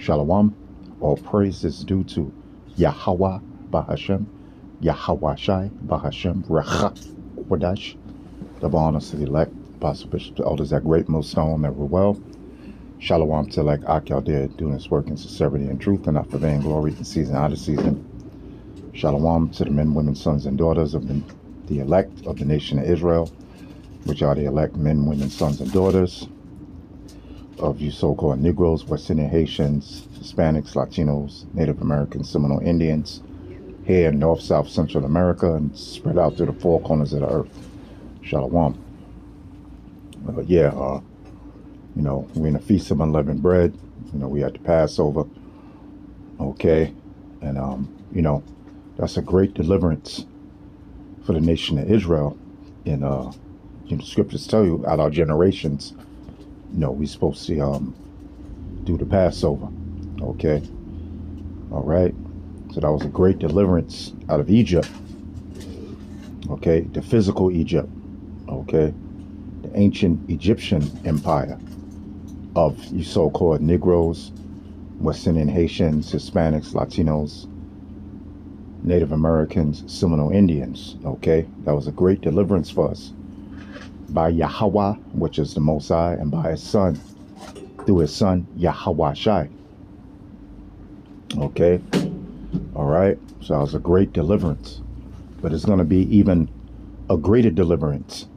Shalom. All praise is due to Yahweh Bahashem, Yahweh Shai Bahashem, Rachak Wadash, the honors to the elect, Apostle Bishop, the elders that great millstone that were well. Shalom to elect Akyal there doing his work in sincerity and truth and not for vain glory in season out of season. Shalom to the men, women, sons, and daughters of the elect of the nation of Israel, which are the elect men, women, sons, and daughters of you so-called Negroes, West Indian Haitians, Hispanics, Latinos, Native Americans, Seminole Indians, here in North, South, Central America, and spread out through the four corners of the earth. Shalom. We're in a feast of unleavened bread. We had the Passover. Okay. And, that's a great deliverance for the nation of Israel. And, scriptures tell you out our generations, we're supposed to do the Passover. Okay. All right. So that was a great deliverance out of Egypt. Okay. The physical Egypt. Okay. The ancient Egyptian empire of you so-called Negroes, West Indian Haitians, Hispanics, Latinos, Native Americans, Seminole Indians. Okay. That was a great deliverance for us by Yahweh, which is the Most High, and by his son, through his son, Yahweh Shai. Okay. All right. So that was a great deliverance. But it's going to be even a greater deliverance.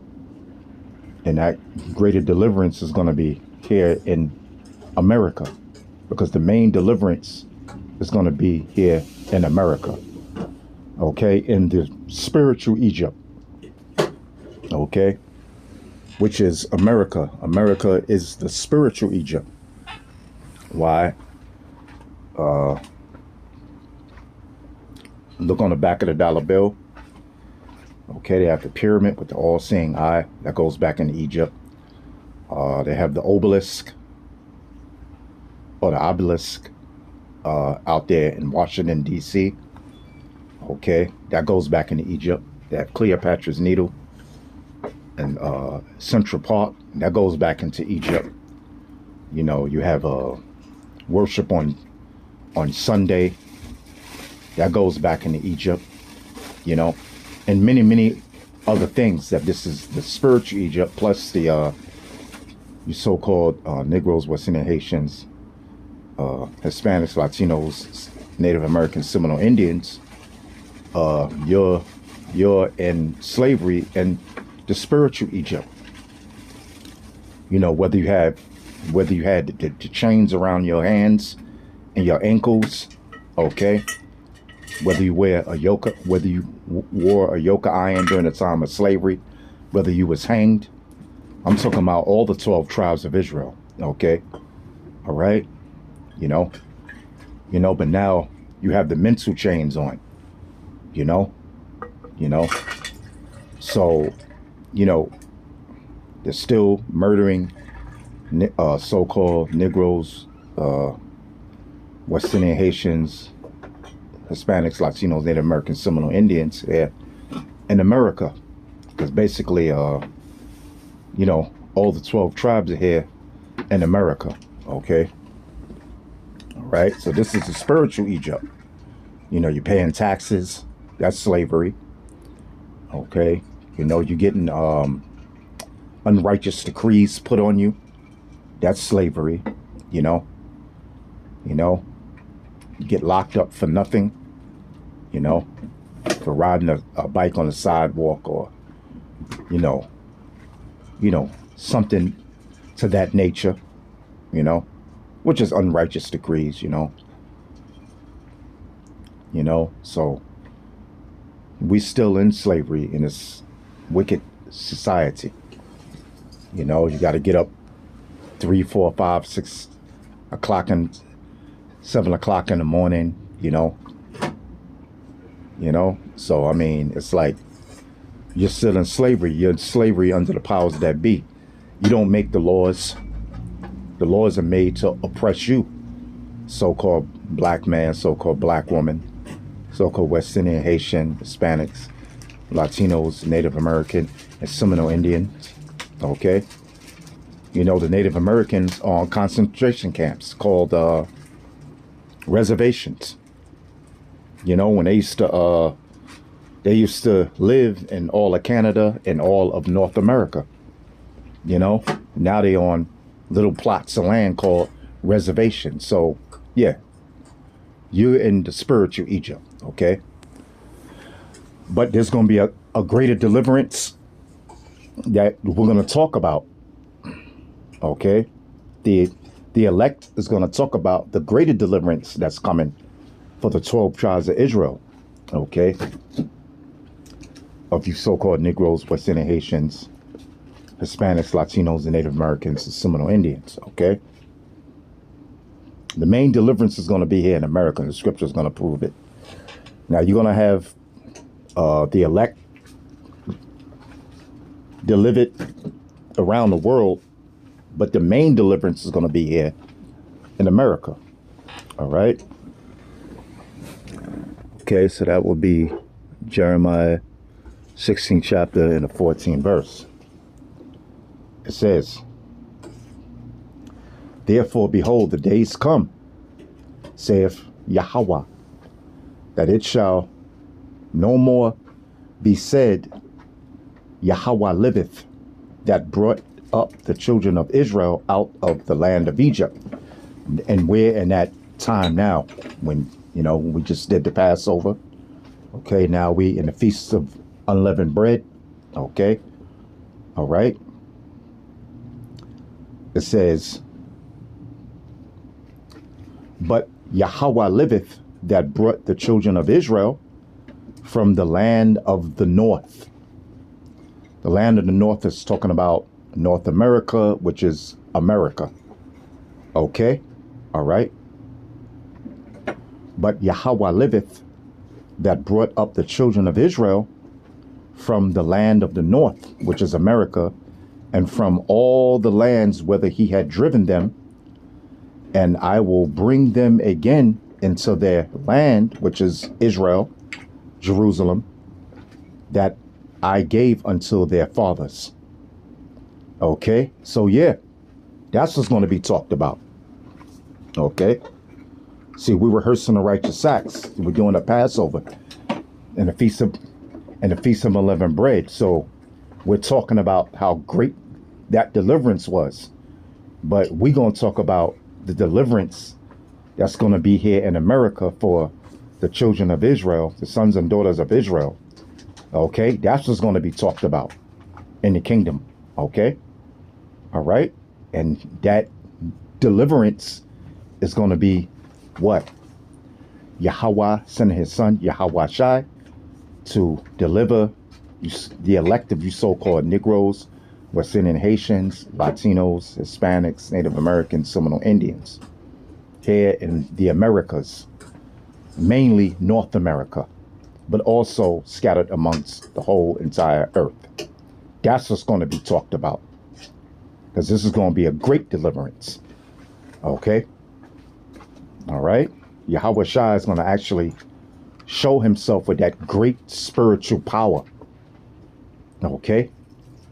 And that greater deliverance is going to be here in America. Because the main deliverance is going to be here in America. Okay. In the spiritual Egypt. Okay. Which is America. America is the spiritual Egypt. Why? Look on the back of the dollar bill. Okay, they have the pyramid with the all-seeing eye. That goes back into Egypt. They have the obelisk, or the obelisk, out there in Washington, D.C. Okay, that goes back into Egypt. They have Cleopatra's Needle. And Central Park, that goes back into Egypt. You have worship on Sunday. That goes back into Egypt. And many, many other things. That this is the spiritual Egypt, plus the you so-called Negroes, West Indian Haitians, Hispanics, Latinos, Native Americans, Seminole Indians. You're in slavery and the spiritual Egypt. Whether you had the chains around your hands and your ankles, okay. Whether you wear a yoke, whether you wore a yoke iron during the time of slavery, whether you was hanged. I'm talking about all the 12 tribes of Israel, okay. All right. But now you have the mental chains on. So. They're still murdering so-called Negroes, West Indian Haitians, Hispanics, Latinos, Native Americans, Seminole Indians here in America. Because basically, all the 12 tribes are here in America. Okay. All right. So this is the spiritual Egypt. You're paying taxes. That's slavery. Okay. You're getting unrighteous decrees put on you. That's slavery. You get locked up for nothing. For riding a bike on the sidewalk, or something to that nature. Which is unrighteous decrees. So we still in slavery in this wicked society. You got to get up 3, 4, 5, 6 o'clock and 7 o'clock in the morning, So, it's like you're still in slavery. You're in slavery under the powers that be. You don't make the laws. The laws are made to oppress you. So-called black man, so-called black woman, so-called West Indian, Haitian, Hispanics, Latinos, Native American, and Seminole Indians. Okay. The Native Americans are on concentration camps called reservations. You know, when they used to live in all of Canada and all of North America. You know, now they on little plots of land called reservations. So yeah, you're in the spiritual Egypt, okay? But there's going to be a greater deliverance that we're going to talk about, okay? The elect is going to talk about the greater deliverance that's coming for the 12 tribes of Israel, okay? Of you so-called Negroes, West Indian Haitians, Hispanics, Latinos, and Native Americans, and Seminole Indians, okay? The main deliverance is going to be here in America, and the scripture is going to prove it. Now, you're going to have the elect delivered around the world, but the main deliverance is going to be here in America, all right? Okay, so that will be Jeremiah 16th chapter and the 14th verse. It says, therefore, behold, the days come, saith Yahweh, that it shall no more be said, Yahweh liveth, that brought up the children of Israel out of the land of Egypt. And we're in that time now when, you know, we just did the Passover. Okay, now we in the Feast of Unleavened Bread. Okay, all right. It says, but Yahweh liveth, that brought the children of Israel from the land of the north. The land of the north is talking about North America, which is America. Okay, all right. But Yahweh liveth, that brought up the children of Israel from the land of the north, which is America, and from all the lands whither he had driven them, and I will bring them again into their land, which is Israel, Jerusalem, that I gave unto their fathers. Okay, so yeah, that's what's going to be talked about. Okay, see, we're rehearsing the righteous acts. We're doing the Passover and the Feast of Unleavened Bread. So we're talking about how great that deliverance was. But we're going to talk about the deliverance that's going to be here in America for the children of Israel, the sons and daughters of Israel. Okay, that's what's going to be talked about in the kingdom. Okay, all right. And that deliverance is going to be what? Yahweh sending his son, Yahweh Shai, to deliver the elect of you so-called Negroes, West Indian Haitians, Latinos, Hispanics, Native Americans, Seminole Indians, here in the Americas, mainly North America, but also scattered amongst the whole entire earth. That's what's going to be talked about, because this is going to be a great deliverance. Okay? All right? Yahweh Shai is going to actually show himself with that great spiritual power. Okay?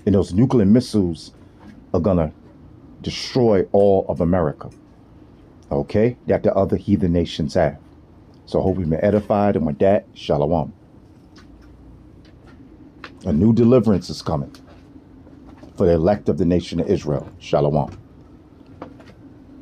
And those nuclear missiles are going to destroy all of America. Okay? That the other heathen nations have. So I hope you've been edified. And with that, shalom. A new deliverance is coming for the elect of the nation of Israel. Shalom.